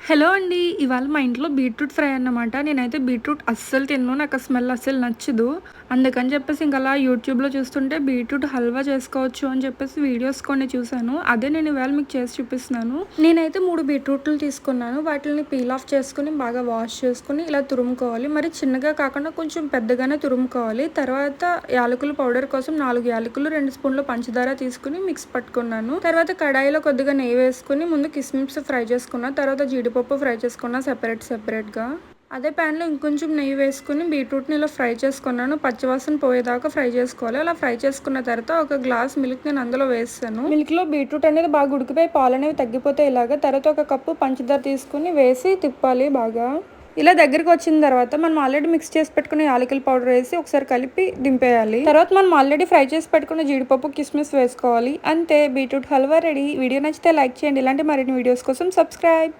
Hello అండి. ఇవాళ మా ఇంట్లో బీట్రూట్ ఫ్రై అన్నమాట. నేనైతే బీట్రూట్ అస్సలు తినను. నాకు ఆ స్మెల్ అస్సలు నచ్చదు. అందుకని చెప్పేసి ఇంక అలా యూట్యూబ్‌లో చూస్తుంటే బీట్రూట్ హల్వా చేసుకోవచ్చు అని చెప్పేసి వీడియోస్ కొన్ని చూసాను. అదే నేను ఇవాళ మీకు చేసి చూపిస్తున్నాను. నేనైతే 3 బీట్రూట్లు తీసుకున్నాను. వాటిల్ని పీల్ ఆఫ్ చేసుకొని బాగా వాష్ చేసుకొని ఇలా తురుముకోవాలి. మరి చిన్నగా కాకుండా కొంచెం పెద్దగానే తురుముకోవాలి. తర్వాత యాలకుల పౌడర్ కోసం 4 యాలకులు, 2 స్పూన్ల పంచదార తీసుకొని మిక్స్ పట్టుకున్నాను. తర్వాత కడాయిలో కొద్దిగా నెయ్యి వేసుకొని ముందు కిస్మిస్ ఫ్రై చేసుకున్నా. తర్వాత జీడిపప్పు ఫ్రై చేసుకున్నా సెపరేట్‌గా. అదే ప్యాన్‌లో ఇంకొంచెం నెయ్యి వేసుకొని బీట్రూట్‌ని ఇలా ఫ్రై చేసుకున్నాను. పచ్చివాసన పోయేదాకా ఫ్రై చేసుకోవాలి. అలా ఫ్రై చేసుకున్న తర్వాత ఒక గ్లాస్ మిల్క్ నేను అందులో వేసాను. మిల్క్‌లో బీట్రూట్ అనేది బాగా ఉడికిపోయి పాలనేవి తగ్గిపోతాయి ఇలాగా. తర్వాత ఒక కప్పు పంచదార తీసుకొని వేసి తిప్పాలి బాగా. ఇలా దగ్గరికి వచ్చిన తర్వాత మనం ఆల్రెడీ మిక్స్ చేసి పెట్టుకున్న యాలకుల పౌడర్ వేసి ఒకసారి కలిపి దింపేయాలి. తర్వాత మనం ఆల్రెడీ ఫ్రై చేసి పెట్టుకున్న జీడిపప్పు కిస్మిస్ వేసుకోవాలి. అంతే, బీట్రూట్ హల్వా రెడీ. వీడియో నచ్చితే లైక్ చేయండి. ఇలాంటి మరిన్ని వీడియోస్ కోసం సబ్స్క్రైబ్.